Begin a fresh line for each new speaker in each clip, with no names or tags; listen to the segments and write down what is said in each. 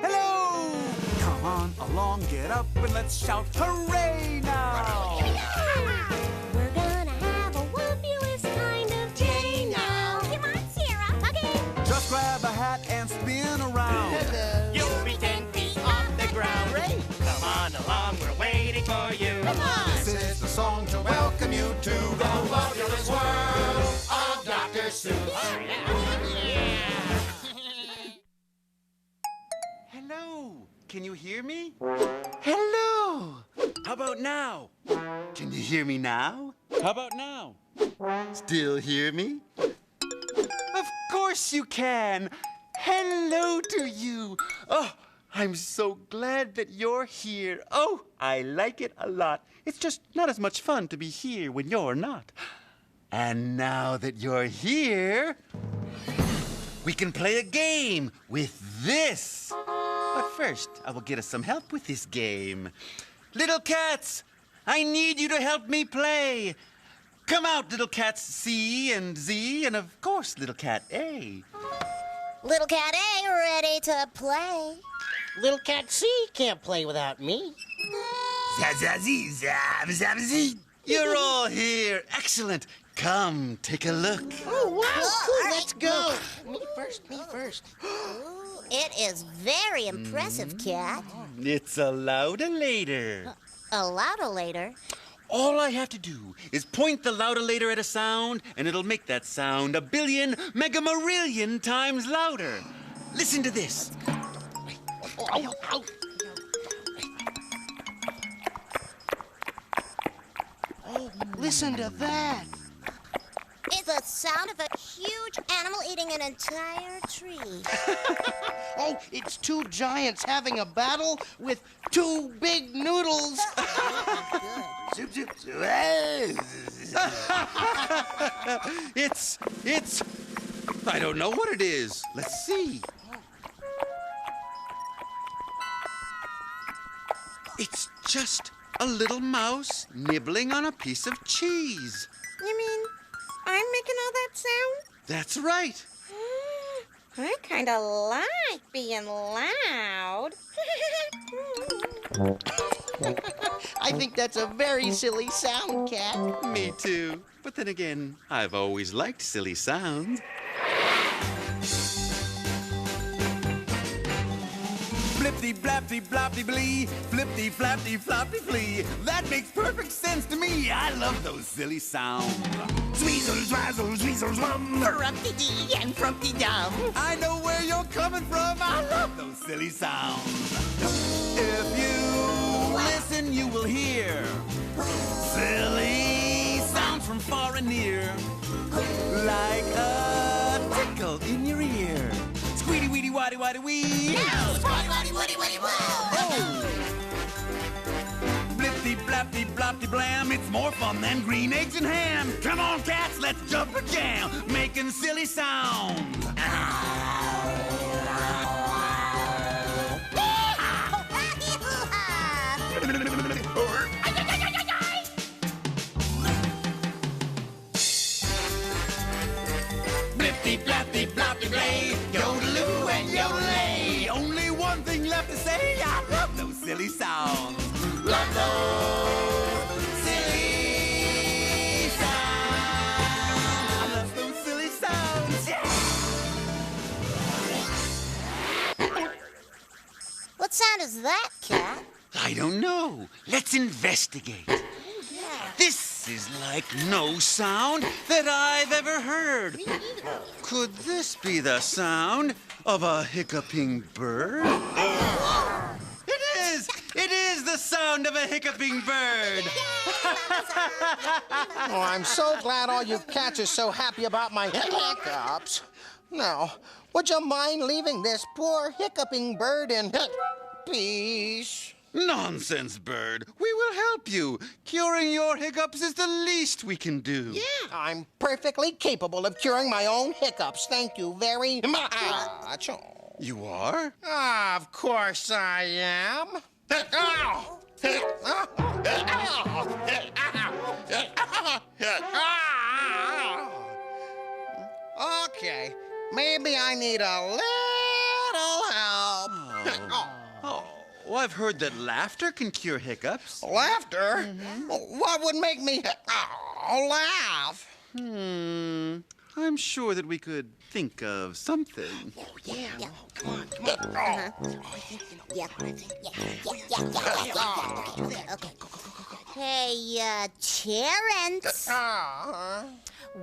Hello! Come on along, get up and let's shout hooray now!
We're gonna have a Wubbulous kind of day now. Come on, Sarah. Okay.
Just grab a hat and spin around.
You'll be 10 feet off the ground. Great. Come on along, we're waiting for you.
Come on.
This is the song to welcome you to the Wubbulous world of Dr. Seuss. Hello, can you hear me? Hello. How about now? Can you hear me now? How about now? Still hear me? Of course you can. Hello to you. Oh, I'm so glad that you're here. Oh, I like it a lot. It's just not as much fun to be here when you're not. And now that you're here, we can play a game with this. But first, I will get us some help with this game. Little cats, I need you to help me play. Come out, little cats C and Z, and of course, little cat A.
Little cat A ready to play.
Little cat C can't play without me.
You're all here. Excellent. Come, take a look.
Oh, wow, cool.
All
Let's
right.
go. Me first.
Ooh, it is very impressive, Cat.
It's a loudulator.
A loudulator.
All I have to do is point the loudulator at a sound, and it'll make that sound 1 billion megamarillion times louder. Listen to this.
Oh, listen to that.
It's the sound of a huge animal eating an entire tree.
Oh, it's two giants having a battle with two big noodles.
It's, I don't know what it is. Let's see. It's just a little mouse nibbling on a piece of cheese.
You mean I'm making all that sound?
That's right.
I kind of like being loud.
I think that's a very silly sound, Cat.
Me too. But then again, I've always liked silly sounds. Flipty blappty bloppy blee, flippty flappy floppy flee. That makes perfect sense to me. I love those silly sounds. Sweezle, zwazzle, zweezle, zwum.
Frumpty-dee and frumpty-dum.
I know where you're coming from. I love those silly sounds. If you listen, you will hear silly sounds from far and near, like a tickle in your ear. Squeedy weedy waddy waddy wee.
No! Squatty, waddy, woody, woody, woo!
Oh! Blippy blappy bloppy blam. It's more fun than green eggs and ham. Come on, cats, let's jump a jam, making silly sounds. Blippy blappy bloppy blay, yodeloo and yodelay. Only one thing left to say. I love those silly sounds. Love those silly sounds. I love those silly sounds. Yeah.
What sound is that, Cat?
I don't know. Let's investigate. This is like no sound that I've ever heard. Could this be the sound of a hiccuping bird? It is! It is the sound of a hiccuping bird!
Oh, I'm so glad all you cats are so happy about my hiccups. Now, would you mind leaving this poor hiccuping bird in peace?
Nonsense, bird. We will help you. Curing your hiccups is the least we can do.
Yeah, I'm perfectly capable of curing my own hiccups. Thank you very much.
You are?
Of course I am. Okay, maybe I need a little
Oh, well, I've heard that laughter can cure hiccups.
Laughter? What would make me laugh?
I'm sure that we could think of something.
Hey, Terrence,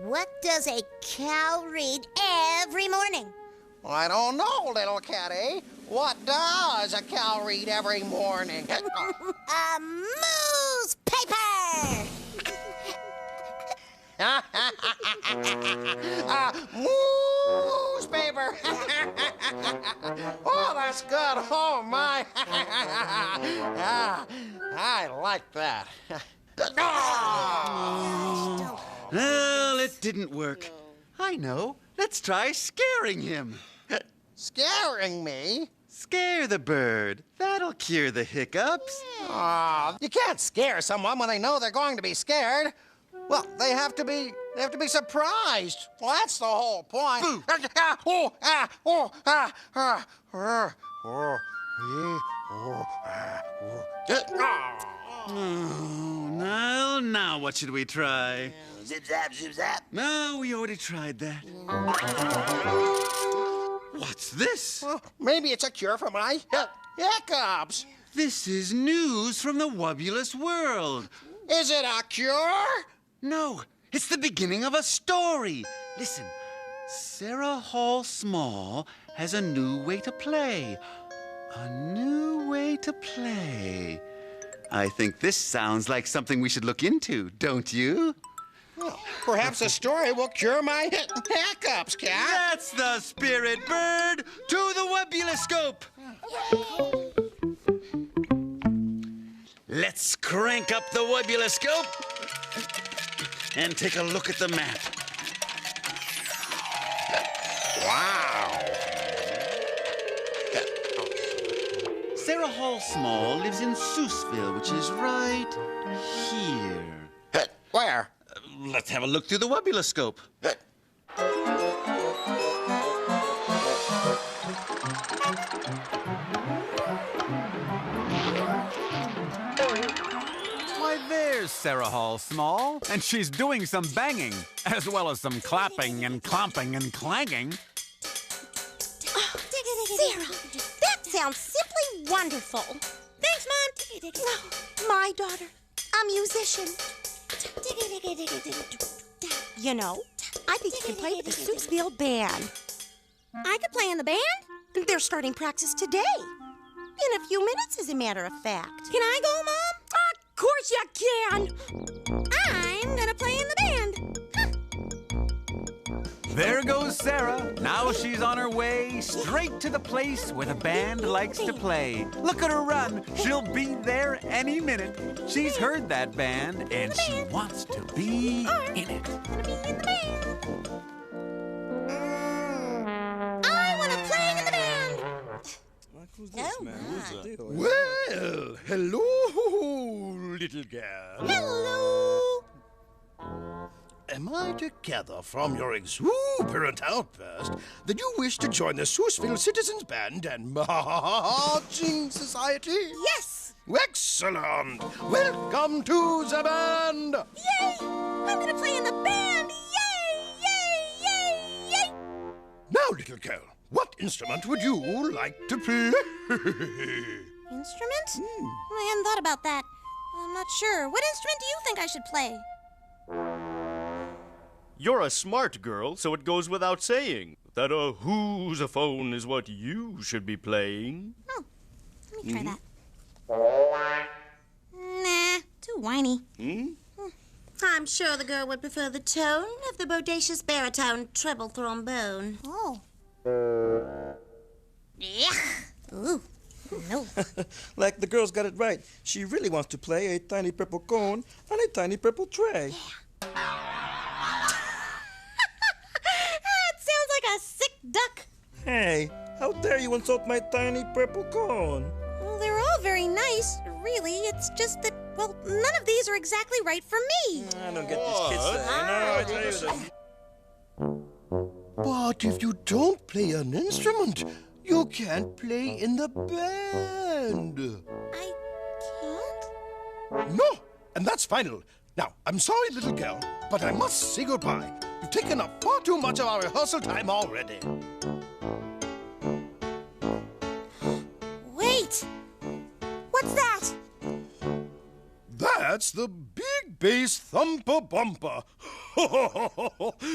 what does a cow read every morning?
I don't know, little catty. What does a cow read every morning?
A moose paper!
Moose paper. Oh, that's good. Oh, my. I like that.
Well, it didn't work. I know. Let's try scaring him.
Scaring me?
Scare the bird. That'll cure the hiccups.
Aw, you can't scare someone when they know they're going to be scared. Well, they have to be surprised. Well, that's the whole point.
Boo. Oh, now what should we try?
Zip zap, zip zap.
No, we already tried that. What's this?
Well, maybe it's a cure for my hiccups.
This is news from the Wubbulous world.
Is it a cure?
No, it's the beginning of a story. Listen, Sarah Hall Small has a new way to play. A new way to play. I think this sounds like something we should look into, don't you?
Well, perhaps the story will cure my hiccups, Cat.
That's the spirit, bird! To the Wubbuloscope! Let's crank up the Wubbuloscope and take a look at the map.
Wow.
Sarah Hall Small lives in Seussville, which is right here.
Where?
Let's have a look through the Wubbuloscope.
Why, there's Sarah Hall Small, and she's doing some banging, as well as some clapping and clomping and clanging.
Sarah, that sounds simply wonderful. Thanks, Mom. Oh, my daughter, a musician. You know, I think you can play with the Seussville band. I could play in the band? They're starting practice today. In a few minutes, as a matter of fact. Can I go, Mom? Of course you can. I'm gonna play in the band.
There goes Sarah. Now she's on her way straight to the place where the band likes to play. Look at her run. She'll be there any minute. She's heard that band, and she wants to be in it.
Gonna be in the band. I want to play in the band.
Who's this man? Who's the deal?
Well, hello, little girl.
Hello.
Am I to gather from your exuberant outburst that you wish to join the Seussville Citizens Band and Marching Society?
Yes.
Excellent! Welcome to the band!
Yay! I'm gonna play in the band. Yay! Yay! Yay! Yay!
Now, little girl, what instrument would you like to play?
Instrument? I hadn't thought about that. I'm not sure. What instrument do you think I should play?
You're a smart girl, so it goes without saying that a who's-a-phone is what you should be playing.
Oh, let me try that. Nah, too whiny. I'm sure the girl would prefer the tone of the bodacious baritone treble trombone. Oh. Yeah. Ooh. No.
Like the girl's got it right. She really wants to play a tiny purple cone on a tiny purple tray.
That sounds like a sick duck.
Hey, how dare you insult my tiny purple cone?
Well, they're all very nice, really. It's just that, well, none of these are exactly right for me.
I don't get this kid's thing. No, I tell you this.
But if you don't play an instrument, You can't play in the band.
I can't?
No, and that's final. Now, I'm sorry, little girl, but I must say goodbye. You've taken up far too much of our rehearsal time already.
Wait! What's that?
That's the big bass thumper bumper.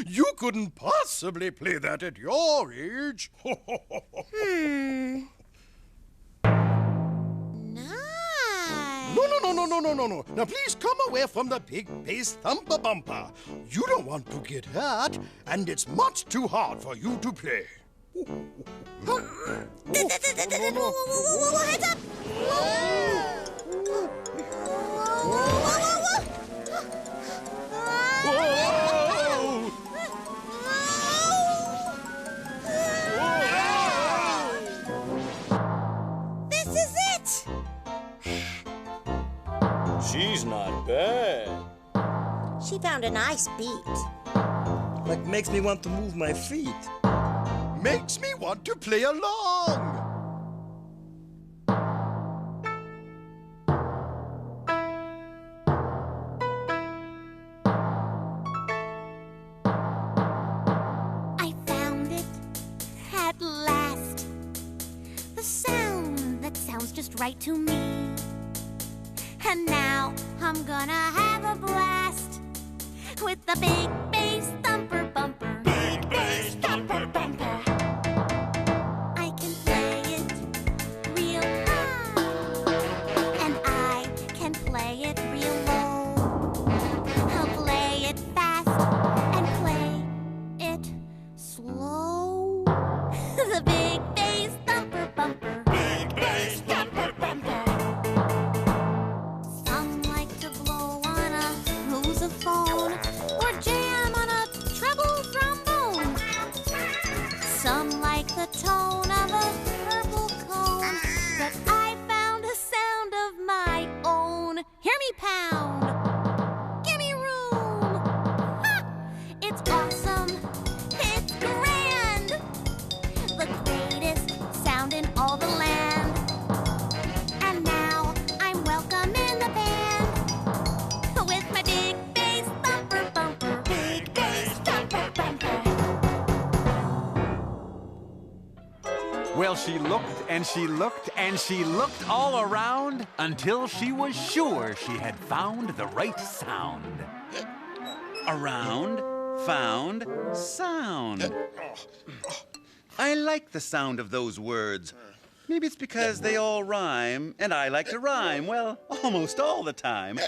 You couldn't possibly play that at your age. No. Now, please come away from the big bass thumper bumper. You don't want to get hurt, and it's much too hard for you to play.
Heads up! This is it!
She's not bad.
She found a nice beat.
Like makes me want to move my feet.
Makes me want to play along.
I found it at last. The sound that sounds just right to me. And now I'm gonna have a blast with the big bass thumper bumper. Big bass thumper bumper. I can play it real high, and I can play it real low. I'll play it fast and play it slow. The big bass thumper bumper. Big bass thumper bumper. Some like to blow on a sousaphone or jam on a treble trombone. Some like the tone of a purple cone, but I found a sound of my own. Hear me pound. Give me room. Ha! It's awesome. It's grand. The greatest sound in all the land. And now I'm welcome in the band with my big bass thumper bumper. Big bass thumper bumper.
Well, she looked and she looked and she looked all around until she was sure she had found the right sound.
Around, found, sound. I like the sound of those words. Maybe it's because they all rhyme, and I like to rhyme, well, almost all the time.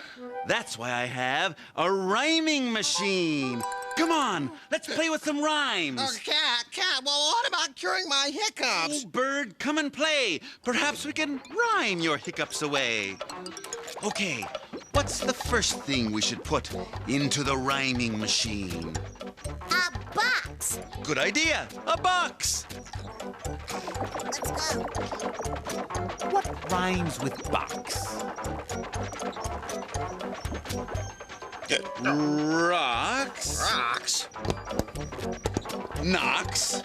That's why I have a rhyming machine. Come on, let's play with some rhymes.
Cat, well, what about curing my hiccups?
Oh, Bird, come and play. Perhaps we can rhyme your hiccups away. Okay, what's the first thing we should put into the rhyming machine?
A box.
Good idea, a box.
Let's go.
What rhymes with box?
Rocks.
Rocks.
Knocks.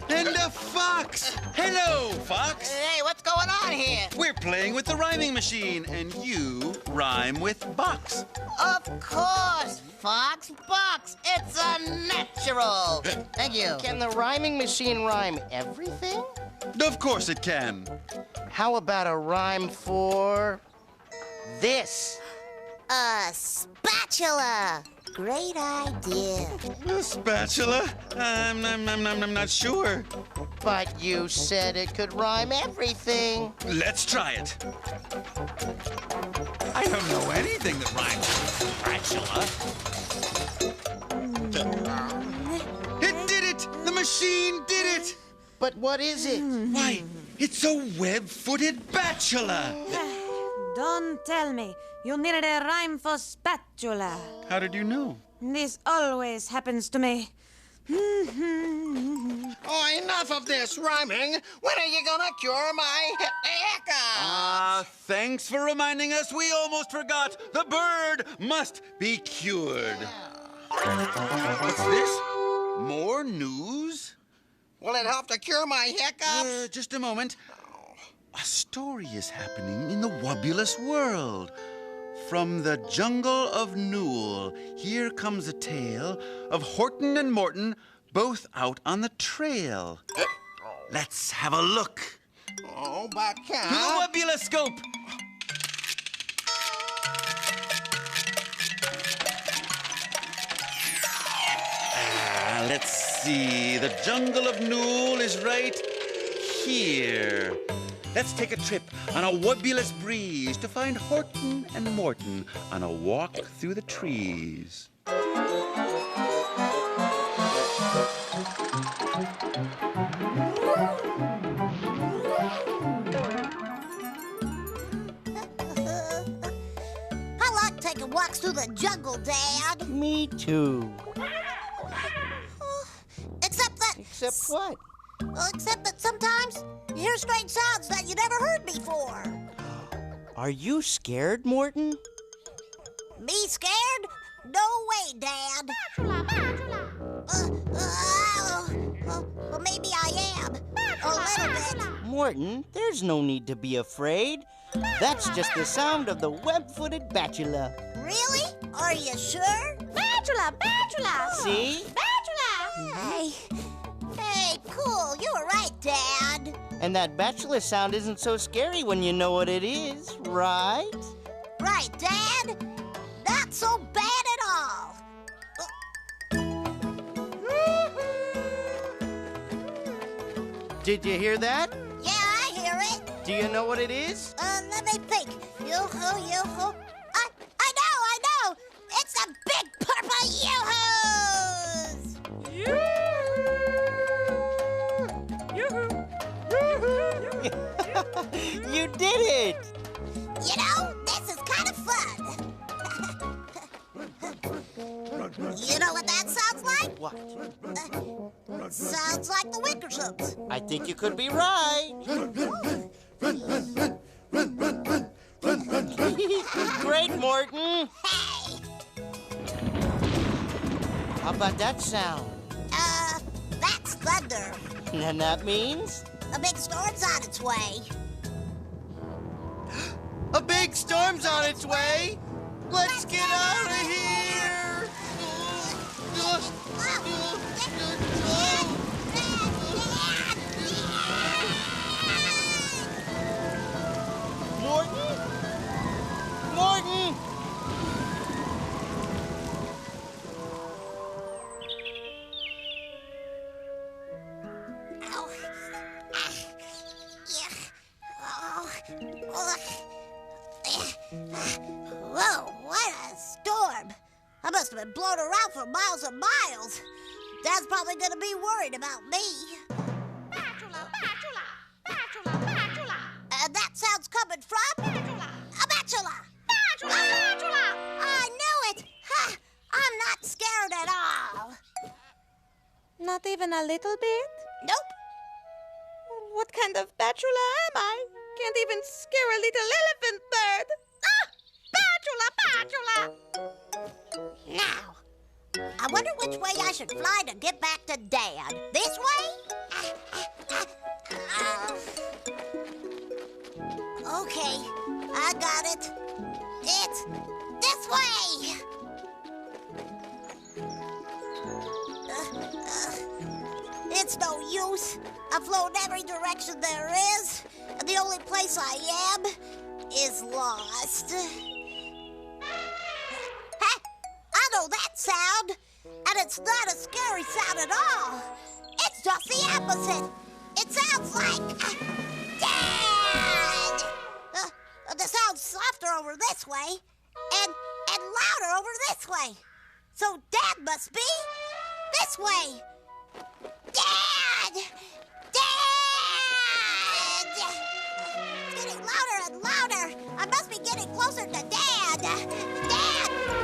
And a fox. Hello, fox.
Hey, what's going on here?
We're playing with the rhyming machine, and you rhyme with box.
Of course, Fox Box. It's a natural. Thank you. Can the rhyming machine rhyme everything?
Of course it can.
How about a rhyme for this?
A spatula. Great idea.
A spatula? I'm not sure.
But you said it could rhyme everything.
Let's try it.
I don't know anything that rhymes with spatula.
It did it! The machine did it!
But what is it?
Why, it's a web-footed bachelor.
Don't tell me. You needed a rhyme for spatula.
How did you know?
This always happens to me.
Oh, enough of this rhyming. When are you gonna cure my hiccups?
Thanks for reminding us. We almost forgot. The bird must be cured. What's this? More news?
Will it help to cure my hiccups?
Just a moment. A story is happening in the Wubbulous world. From the jungle of Newell, here comes a tale of Horton and Morton, both out on the trail. Let's have a look.
Oh, but
To the Wubbuloscope! Let's see. The jungle of Newell is right here. Let's take a trip on a Wubbulous breeze to find Horton and Morton on a walk through the trees.
I like taking walks through the jungle, Dad.
Me too.
Except that...
Except what?
Except that sometimes you hear strange sounds that you never heard before.
Are you scared, Morton?
Me scared? No way, Dad. Well, maybe I am. A little bit.
Morton, there's no need to be afraid. That's just the sound of the web-footed bachelor.
Really? Are you sure? Bachelor!
See?
Hey, cool. You were right, Dad.
And that bachelor sound isn't so scary when you know what it is, right?
Right, Dad. Not so bad at all.
Did you hear that?
Yeah, I hear it.
Do you know what it is?
Let me think. Yoo-hoo. I know. It's the big purple yoo-hoos.
You did it!
You know, this is kind of fun. You know what that sounds like?
What?
Sounds like the Wickersons.
I think you could be right. Great, Morton.
Hey!
How about that sound?
That's thunder.
And that means?
A big storm's on its way.
A big storm's on its way! Let's get out of here! Morton? Morton!
Whoa, what a storm. I must have been blown around for miles and miles. Dad's probably gonna be worried about me. And that sound's coming from? A bachelor! I knew it! Ha! I'm not scared at all.
Not even a little bit?
Nope.
What kind of bachelor am I? Can't even scare a little elephant bird.
Now, I wonder which way I should fly to get back to Dad. This way? Okay, I got it. It's this way. It's no use. I've flown every direction there is, and the only place I am is lost. I know that sound, and it's not a scary sound at all. It's just the opposite. It sounds like Dad. The sound's softer over this way, and louder over this way. So Dad must be this way. Dad! Dad! It's getting louder and louder. I must be getting closer to Dad. Dad!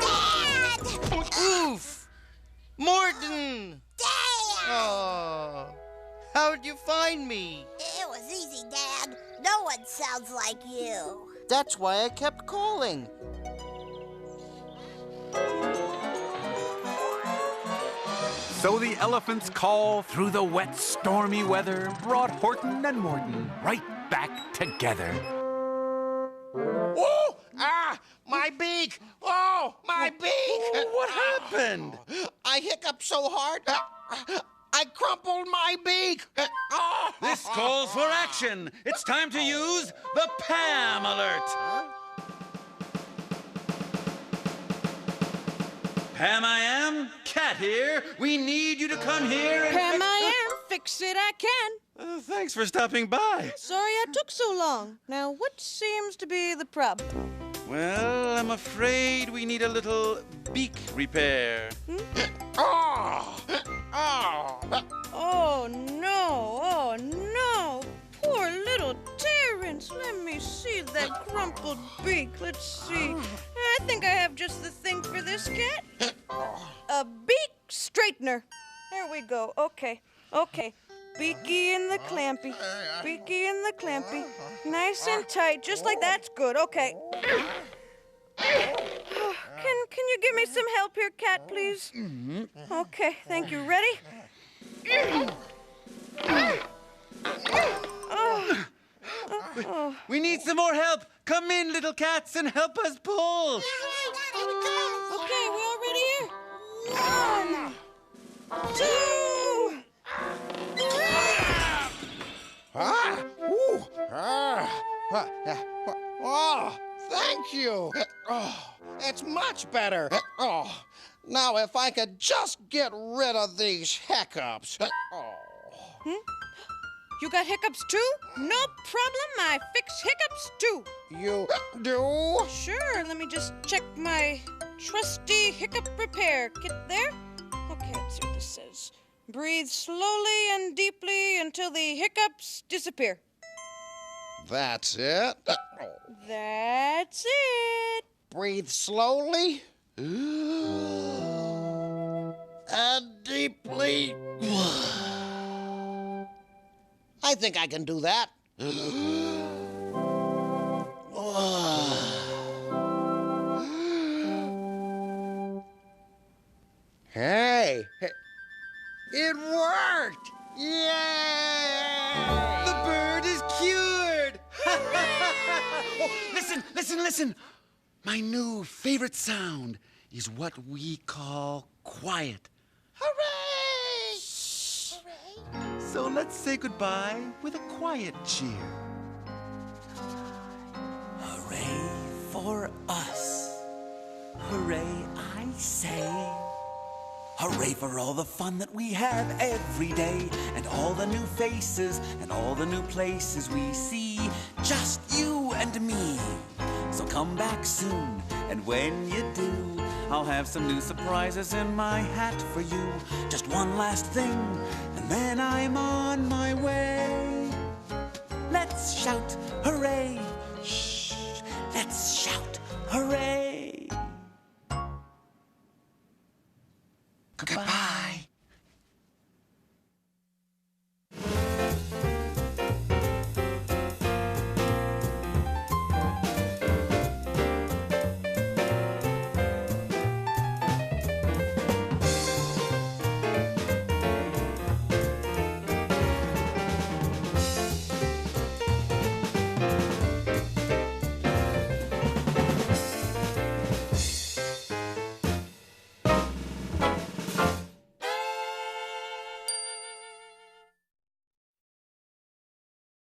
Dad!
Oof! Morton!
Dad!
Oh, how'd you find me?
It was easy, Dad. No one sounds like you.
That's why I kept calling.
So the elephant's call through the wet, stormy weather brought Horton and Morton right back together.
Oh! Ah! My beak! Oh, my beak!
What happened?
I hiccuped so hard, I crumpled my beak! Oh.
This calls for action. It's time to use the Pam Alert. Pam I am, Cat here. We need you to come here and
Pam I am, fix it I can.
Thanks for stopping by.
Sorry I took so long. Now, what seems to be the problem?
Well, I'm afraid we need a little beak repair.
Oh! Oh!
Oh, no, oh, no. Poor little Terrence. Let me see that crumpled beak. Let's see. I think I have just the thing for this cat. A beak straightener. There we go. Okay, okay. Beaky in the clampy. Beaky in the clampy. Nice and tight, just like that's good. Okay. Can you give me some help here, Cat, please? Okay, thank you. Ready?
We need some more help. Come in, little cats, and help us pull.
Okay, we all ready here? 1, 2.
Ah! Ooh! Ah! Oh, thank you. Oh, it's much better. Oh, now if I could just get rid of these hiccups. Oh.
You got hiccups too? No problem. I fix hiccups too.
You do?
Sure. Let me just check my trusty hiccup repair kit there. Okay, let's see what this says. Breathe slowly and deeply until the hiccups disappear.
That's it.
That's it.
Breathe slowly and deeply. I think I can do that. Hey, it worked! Yay!
The bird is cured. Oh, listen. My new favorite sound is what we call quiet.
Hooray!
So let's say goodbye with a quiet cheer.
Hooray for us. Hooray, I say. Hooray for all the fun that we have every day, and all the new faces and all the new places we see. Just you and me. So come back soon, and when you do, I'll have some new surprises in my hat for you. Just one last thing, and then I'm on my way. Let's shout hooray. Shh, let's shout hooray.